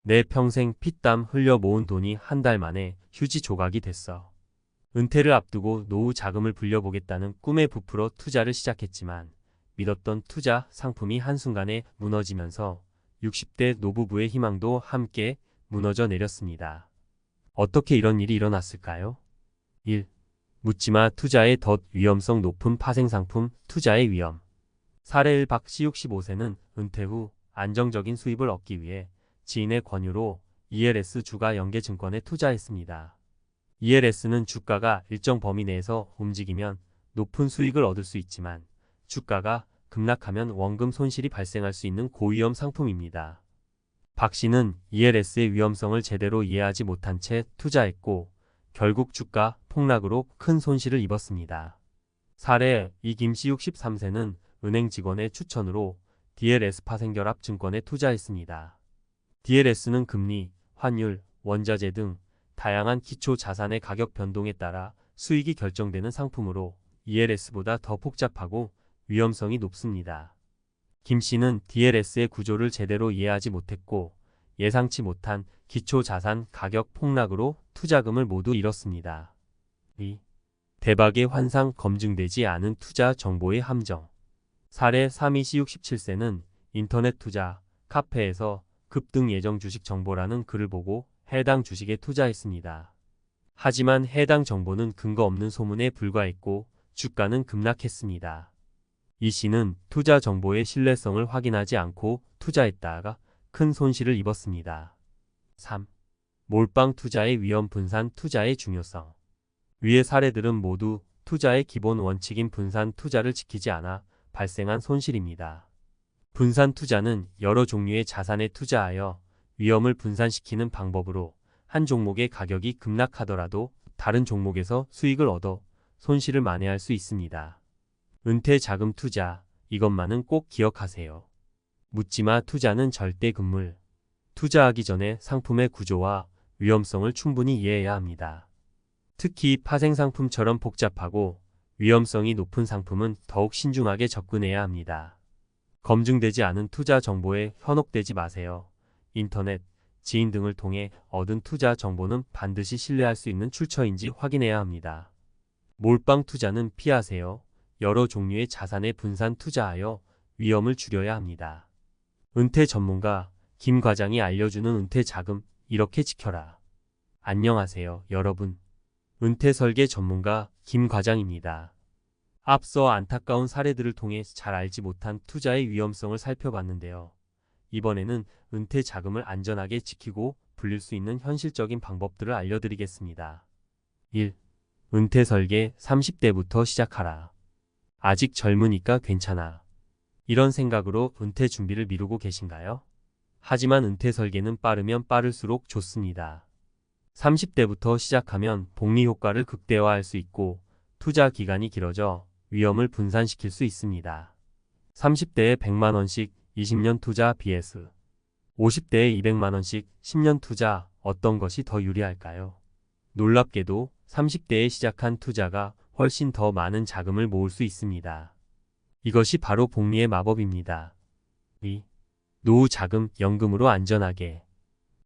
내 평생 피땀 흘려 모은 돈이 한 달 만에 휴지 조각이 됐어. 은퇴를 앞두고 노후 자금을 불려보겠다는 꿈에 부풀어 투자를 시작했지만 믿었던 투자 상품이 한순간에 무너지면서 60대 노부부의 희망도 함께 무너져 내렸습니다. 어떻게 이런 일이 일어났을까요? 1. 묻지마 투자의 덫 위험성 높은 파생상품 투자의 위험. 사례 1 박씨 65세는 은퇴 후 안정적인 수입을 얻기 위해 지인의 권유로 ELS 주가 연계증권에 투자했습니다. ELS는 주가가 일정 범위 내에서 움직이면 높은 수익을 얻을 수 있지만 주가가 급락하면 원금 손실이 발생할 수 있는 고위험 상품입니다. 박 씨는 ELS의 위험성을 제대로 이해하지 못한 채 투자했고 결국 주가 폭락으로 큰 손실을 입었습니다. 사례 2 김씨 63세는 은행 직원의 추천으로 DLS 파생결합 증권에 투자했습니다. DLS는 금리, 환율, 원자재 등 다양한 기초 자산의 가격 변동에 따라 수익이 결정되는 상품으로 ELS보다 더 복잡하고 위험성이 높습니다. 김 씨는 DLS의 구조를 제대로 이해하지 못했고 예상치 못한 기초 자산 가격 폭락으로 투자금을 모두 잃었습니다. 2. 대박의 환상 검증되지 않은 투자 정보의 함정. 사례 3이씨 67세는 인터넷 투자 카페에서 급등 예정 주식 정보라는 글을 보고 해당 주식에 투자했습니다. 하지만 해당 정보는 근거 없는 소문에 불과했고 주가는 급락했습니다. 이 씨는 투자 정보의 신뢰성을 확인하지 않고 투자했다가 큰 손실을 입었습니다. 3. 몰빵 투자의 위험 분산 투자의 중요성. 위의 사례들은 모두 투자의 기본 원칙인 분산 투자를 지키지 않아 발생한 손실입니다. 분산 투자는 여러 종류의 자산에 투자하여 위험을 분산시키는 방법으로 한 종목의 가격이 급락하더라도 다른 종목에서 수익을 얻어 손실을 만회할 수 있습니다. 은퇴 자금 투자, 이것만은 꼭 기억하세요. 묻지마 투자는 절대 금물. 투자하기 전에 상품의 구조와 위험성을 충분히 이해해야 합니다. 특히 파생상품처럼 복잡하고 위험성이 높은 상품은 더욱 신중하게 접근해야 합니다. 검증되지 않은 투자 정보에 현혹되지 마세요. 인터넷, 지인 등을 통해 얻은 투자 정보는 반드시 신뢰할 수 있는 출처인지 확인해야 합니다. 몰빵 투자는 피하세요. 여러 종류의 자산에 분산 투자하여 위험을 줄여야 합니다. 은퇴 전문가 김 과장이 알려주는 은퇴 자금 이렇게 지켜라. 안녕하세요, 여러분. 은퇴 설계 전문가 김 과장입니다. 앞서 안타까운 사례들을 통해 잘 알지 못한 투자의 위험성을 살펴봤는데요. 이번에는 은퇴 자금을 안전하게 지키고 불릴 수 있는 현실적인 방법들을 알려드리겠습니다. 1. 은퇴 설계 30대부터 시작하라. 아직 젊으니까 괜찮아. 이런 생각으로 은퇴 준비를 미루고 계신가요? 하지만 은퇴 설계는 빠르면 빠를수록 좋습니다. 30대부터 시작하면 복리 효과를 극대화할 수 있고 투자 기간이 길어져 위험을 분산시킬 수 있습니다. 30대에 100만원씩 20년 투자 vs 50대에 200만원씩 10년 투자 어떤 것이 더 유리할까요? 놀랍게도 30대에 시작한 투자가 훨씬 더 많은 자금을 모을 수 있습니다. 이것이 바로 복리의 마법입니다. 2. 노후 자금 연금으로 안전하게.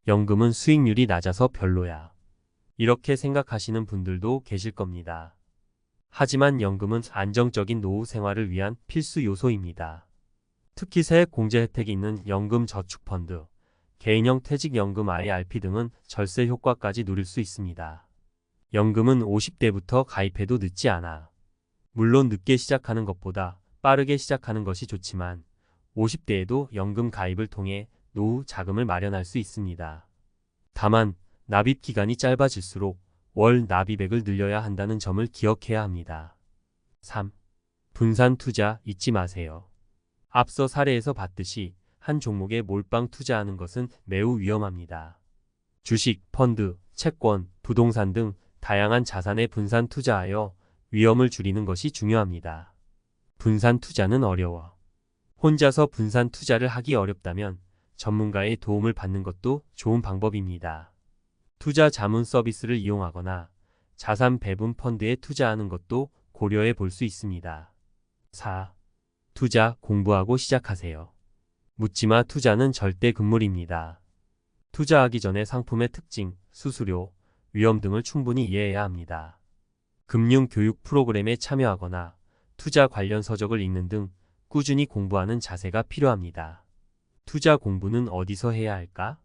연금은 수익률이 낮아서 별로야. 이렇게 생각하시는 분들도 계실 겁니다. 하지만 연금은 안정적인 노후 생활을 위한 필수 요소입니다. 특히 세액 공제 혜택이 있는 연금 저축펀드, 개인형 퇴직연금 IRP 등은 절세 효과까지 누릴 수 있습니다. 연금은 50대부터 가입해도 늦지 않아. 물론 늦게 시작하는 것보다 빠르게 시작하는 것이 좋지만 50대에도 연금 가입을 통해 노후 자금을 마련할 수 있습니다. 다만 납입 기간이 짧아질수록 월 납입액을 늘려야 한다는 점을 기억해야 합니다. 3. 분산 투자 잊지 마세요. 앞서 사례에서 봤듯이 한 종목에 몰빵 투자하는 것은 매우 위험합니다. 주식, 펀드, 채권, 부동산 등 다양한 자산에 분산 투자하여 위험을 줄이는 것이 중요합니다. 분산 투자는 어려워. 혼자서 분산 투자를 하기 어렵다면 전문가의 도움을 받는 것도 좋은 방법입니다. 투자 자문 서비스를 이용하거나 자산 배분 펀드에 투자하는 것도 고려해 볼 수 있습니다. 4. 투자 공부하고 시작하세요. 묻지마 투자는 절대 금물입니다. 투자하기 전에 상품의 특징, 수수료, 위험 등을 충분히 이해해야 합니다. 금융 교육 프로그램에 참여하거나 투자 관련 서적을 읽는 등 꾸준히 공부하는 자세가 필요합니다. 투자 공부는 어디서 해야 할까?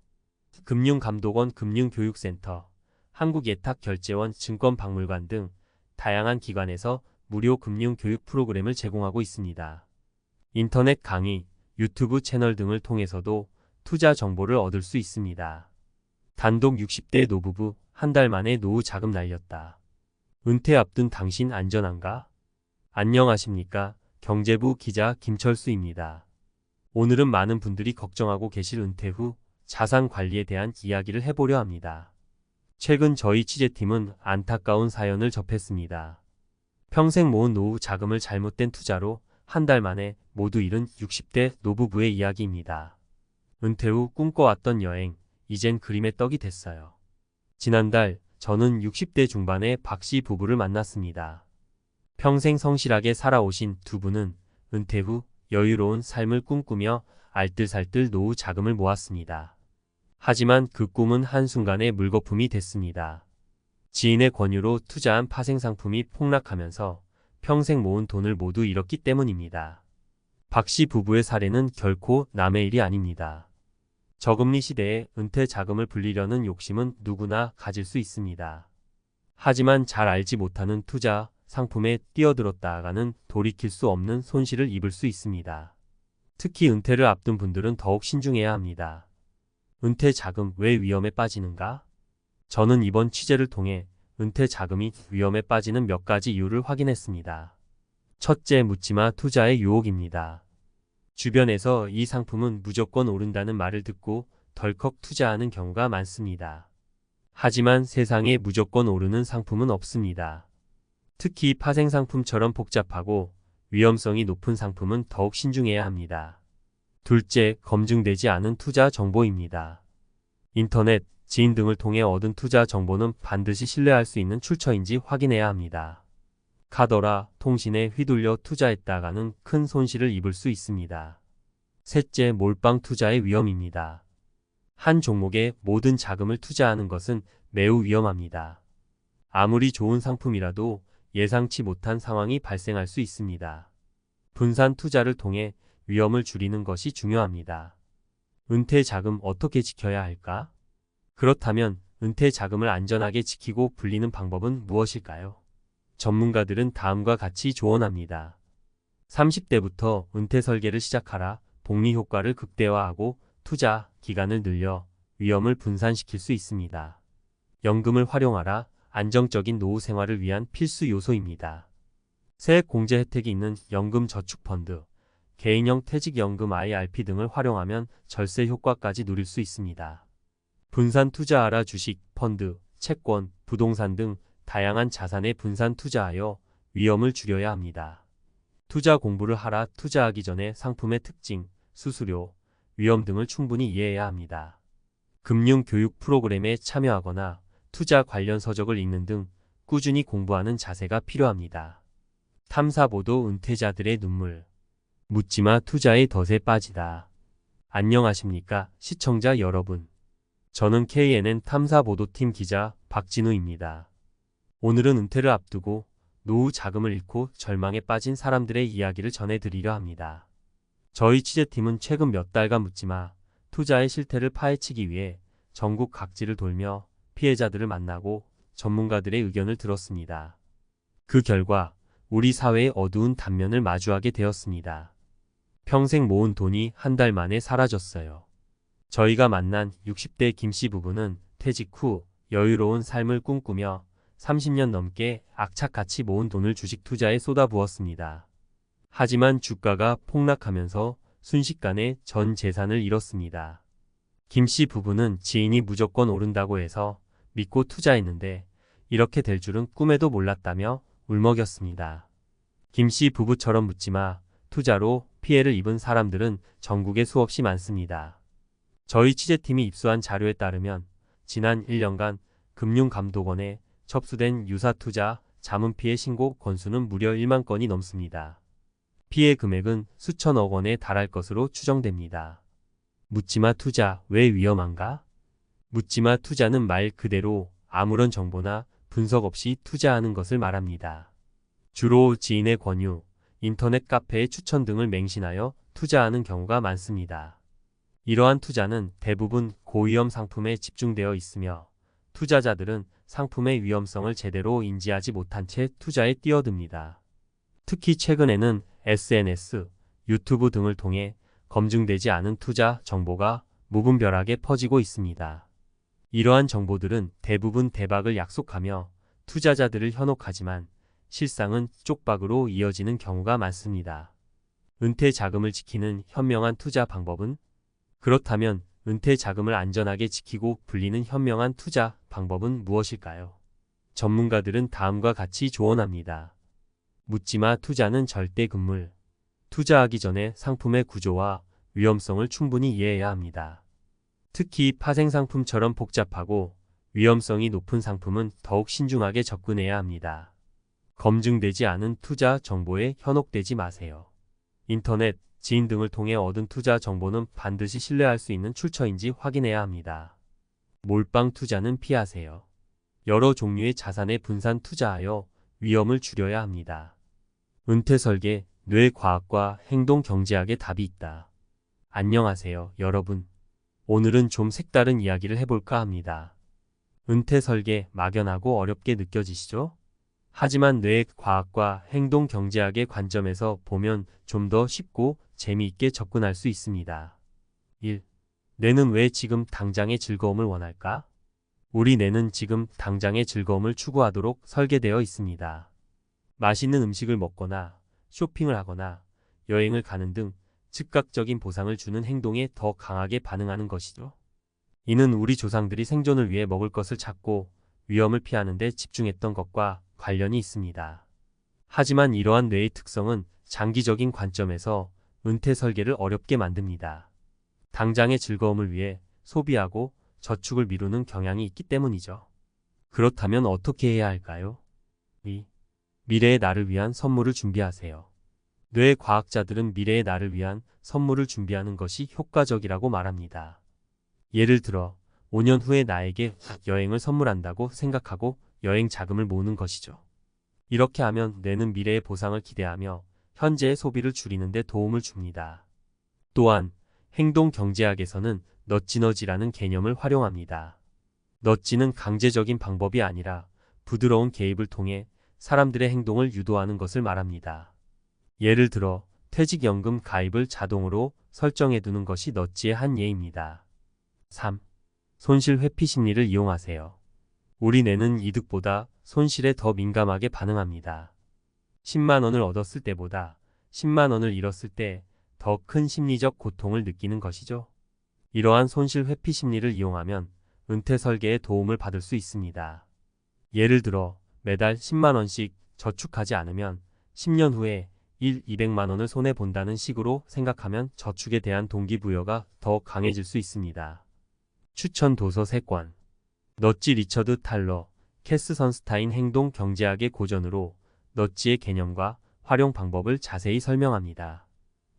금융감독원 금융교육센터, 한국예탁결제원 증권박물관 등 다양한 기관에서 무료 금융교육 프로그램을 제공하고 있습니다. 인터넷 강의, 유튜브 채널 등을 통해서도 투자 정보를 얻을 수 있습니다. 단독 60대 노부부 한 달 만에 노후 자금 날렸다. 은퇴 앞둔 당신 안전한가? 안녕하십니까? 경제부 기자 김철수입니다. 오늘은 많은 분들이 걱정하고 계실 은퇴 후 자산 관리에 대한 이야기를 해보려 합니다. 최근 저희 취재팀은 안타까운 사연을 접했습니다. 평생 모은 노후 자금을 잘못된 투자로 한 달 만에 모두 잃은 60대 노부부의 이야기입니다. 은퇴 후 꿈꿔왔던 여행, 이젠 그림의 떡이 됐어요. 지난달 저는 60대 중반의 박씨 부부를 만났습니다. 평생 성실하게 살아오신 두 분은 은퇴 후 여유로운 삶을 꿈꾸며 알뜰살뜰 노후 자금을 모았습니다. 하지만 그 꿈은 한순간에 물거품이 됐습니다. 지인의 권유로 투자한 파생상품이 폭락하면서 평생 모은 돈을 모두 잃었기 때문입니다. 박씨 부부의 사례는 결코 남의 일이 아닙니다. 저금리 시대에 은퇴 자금을 불리려는 욕심은 누구나 가질 수 있습니다. 하지만 잘 알지 못하는 투자 상품에 뛰어들었다가는 돌이킬 수 없는 손실을 입을 수 있습니다. 특히 은퇴를 앞둔 분들은 더욱 신중해야 합니다. 은퇴 자금 왜 위험에 빠지는가? 저는 이번 취재를 통해 은퇴 자금이 위험에 빠지는 몇 가지 이유를 확인했습니다. 첫째, 묻지마 투자의 유혹입니다. 주변에서 이 상품은 무조건 오른다는 말을 듣고 덜컥 투자하는 경우가 많습니다. 하지만 세상에 무조건 오르는 상품은 없습니다. 특히 파생상품처럼 복잡하고 위험성이 높은 상품은 더욱 신중해야 합니다. 둘째, 검증되지 않은 투자 정보입니다. 인터넷, 지인 등을 통해 얻은 투자 정보는 반드시 신뢰할 수 있는 출처인지 확인해야 합니다. 카더라, 통신에 휘둘려 투자했다가는 큰 손실을 입을 수 있습니다. 셋째, 몰빵 투자의 위험입니다. 한 종목에 모든 자금을 투자하는 것은 매우 위험합니다. 아무리 좋은 상품이라도 예상치 못한 상황이 발생할 수 있습니다. 분산 투자를 통해 위험을 줄이는 것이 중요합니다. 은퇴 자금 어떻게 지켜야 할까? 그렇다면 은퇴 자금을 안전하게 지키고 불리는 방법은 무엇일까요? 전문가들은 다음과 같이 조언합니다. 30대부터 은퇴 설계를 시작하라. 복리 효과를 극대화하고 투자 기간을 늘려 위험을 분산시킬 수 있습니다. 연금을 활용하라. 안정적인 노후 생활을 위한 필수 요소입니다. 세액 공제 혜택이 있는 연금저축펀드, 개인형 퇴직연금 IRP 등을 활용하면 절세 효과까지 누릴 수 있습니다. 분산 투자하라. 주식, 펀드, 채권, 부동산 등 다양한 자산에 분산 투자하여 위험을 줄여야 합니다. 투자 공부를 하라. 투자하기 전에 상품의 특징, 수수료, 위험 등을 충분히 이해해야 합니다. 금융교육 프로그램에 참여하거나 투자 관련 서적을 읽는 등 꾸준히 공부하는 자세가 필요합니다. 탐사보도 은퇴자들의 눈물. 묻지마 투자의 덫에 빠지다. 안녕하십니까 시청자 여러분. 저는 KNN 탐사보도팀 기자 박진우입니다. 오늘은 은퇴를 앞두고 노후 자금을 잃고 절망에 빠진 사람들의 이야기를 전해드리려 합니다. 저희 취재팀은 최근 몇 달간 묻지마 투자의 실태를 파헤치기 위해 전국 각지를 돌며 피해자들을 만나고 전문가들의 의견을 들었습니다. 그 결과 우리 사회의 어두운 단면을 마주하게 되었습니다. 평생 모은 돈이 한 달 만에 사라졌어요. 저희가 만난 60대 김씨 부부는 퇴직 후 여유로운 삶을 꿈꾸며 30년 넘게 악착같이 모은 돈을 주식 투자에 쏟아부었습니다. 하지만 주가가 폭락하면서 순식간에 전 재산을 잃었습니다. 김씨 부부는 지인이 무조건 오른다고 해서 믿고 투자했는데 이렇게 될 줄은 꿈에도 몰랐다며 울먹였습니다. 김씨 부부처럼 묻지마 투자로 피해를 입은 사람들은 전국에 수없이 많습니다. 저희 취재팀이 입수한 자료에 따르면 지난 1년간 금융감독원에 접수된 유사투자 자문피해 신고 건수는 무려 1만 건이 넘습니다. 피해 금액은 수천억 원에 달할 것으로 추정됩니다. 묻지마 투자 왜 위험한가? 묻지마 투자는 말 그대로 아무런 정보나 분석 없이 투자하는 것을 말합니다. 주로 지인의 권유, 인터넷 카페의 추천 등을 맹신하여 투자하는 경우가 많습니다. 이러한 투자는 대부분 고위험 상품에 집중되어 있으며 투자자들은 상품의 위험성을 제대로 인지하지 못한 채 투자에 뛰어듭니다. 특히 최근에는 SNS, 유튜브 등을 통해 검증되지 않은 투자 정보가 무분별하게 퍼지고 있습니다. 이러한 정보들은 대부분 대박을 약속하며 투자자들을 현혹하지만 실상은 쪽박으로 이어지는 경우가 많습니다. 은퇴 자금을 지키는 현명한 투자 방법은? 그렇다면 은퇴 자금을 안전하게 지키고 불리는 현명한 투자 방법은 무엇일까요? 전문가들은 다음과 같이 조언합니다. 묻지마 투자는 절대 금물. 투자하기 전에 상품의 구조와 위험성을 충분히 이해해야 합니다. 특히 파생상품처럼 복잡하고 위험성이 높은 상품은 더욱 신중하게 접근해야 합니다. 검증되지 않은 투자 정보에 현혹되지 마세요. 인터넷, 지인 등을 통해 얻은 투자 정보는 반드시 신뢰할 수 있는 출처인지 확인해야 합니다. 몰빵 투자는 피하세요. 여러 종류의 자산에 분산 투자하여 위험을 줄여야 합니다. 은퇴 설계, 뇌과학과 행동 경제학의 답이 있다. 안녕하세요, 여러분. 오늘은 좀 색다른 이야기를 해볼까 합니다. 은퇴 설계, 막연하고 어렵게 느껴지시죠? 하지만 뇌과학과 행동 경제학의 관점에서 보면 좀 더 쉽고 재미있게 접근할 수 있습니다. 1. 뇌는 왜 지금 당장의 즐거움을 원할까? 우리 뇌는 지금 당장의 즐거움을 추구하도록 설계되어 있습니다. 맛있는 음식을 먹거나 쇼핑을 하거나 여행을 가는 등 즉각적인 보상을 주는 행동에 더 강하게 반응하는 것이죠. 이는 우리 조상들이 생존을 위해 먹을 것을 찾고 위험을 피하는 데 집중했던 것과 관련이 있습니다. 하지만 이러한 뇌의 특성은 장기적인 관점에서 은퇴 설계를 어렵게 만듭니다. 당장의 즐거움을 위해 소비하고 저축을 미루는 경향이 있기 때문이죠. 그렇다면 어떻게 해야 할까요? 2. 미래의 나를 위한 선물을 준비하세요. 뇌 과학자들은 미래의 나를 위한 선물을 준비하는 것이 효과적이라고 말합니다. 예를 들어 5년 후에 나에게 여행을 선물한다고 생각하고 여행 자금을 모으는 것이죠. 이렇게 하면 뇌는 미래의 보상을 기대하며 현재의 소비를 줄이는 데 도움을 줍니다. 또한 행동 경제학에서는 넛지너지라는 개념을 활용합니다. 넛지는 강제적인 방법이 아니라 부드러운 개입을 통해 사람들의 행동을 유도하는 것을 말합니다. 예를 들어 퇴직연금 가입을 자동으로 설정해두는 것이 넛지의 한 예입니다. 3. 손실 회피 심리를 이용하세요. 우리 뇌는 이득보다 손실에 더 민감하게 반응합니다. 10만 원을 얻었을 때보다 10만 원을 잃었을 때 더 큰 심리적 고통을 느끼는 것이죠. 이러한 손실 회피 심리를 이용하면 은퇴 설계에 도움을 받을 수 있습니다. 예를 들어 매달 10만 원씩 저축하지 않으면 10년 후에 200만 원을 손해본다는 식으로 생각하면 저축에 대한 동기부여가 더 강해질 수 있습니다. 추천 도서 3권. 넛지 리처드 탈러, 캐스 선스타인 행동 경제학의 고전으로 넛지의 개념과 활용 방법을 자세히 설명합니다.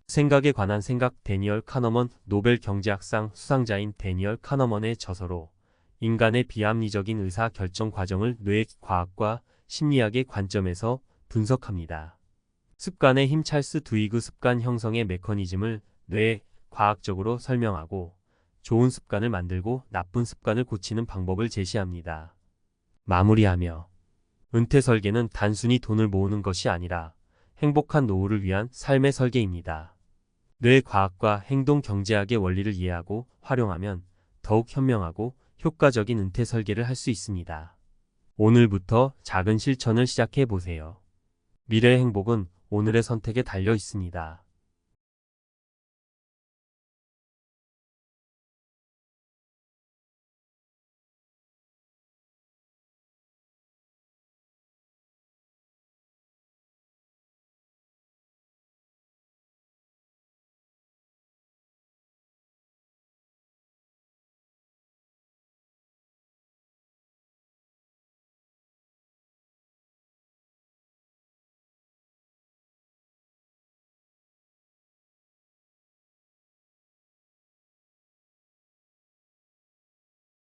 생각에 관한 생각. 데니얼 카너먼, 노벨 경제학상 수상자인 데니얼 카너먼의 저서로 인간의 비합리적인 의사 결정 과정을 뇌 과학과 심리학의 관점에서 분석합니다. 습관의 힘. 찰스 두이그 습관 형성의 메커니즘을 뇌 과학적으로 설명하고 좋은 습관을 만들고 나쁜 습관을 고치는 방법을 제시합니다. 마무리하며 은퇴 설계는 단순히 돈을 모으는 것이 아니라 행복한 노후를 위한 삶의 설계입니다. 뇌 과학과 행동 경제학의 원리를 이해하고 활용하면 더욱 현명하고 효과적인 은퇴 설계를 할 수 있습니다. 오늘부터 작은 실천을 시작해 보세요. 미래의 행복은 오늘의 선택에 달려 있습니다.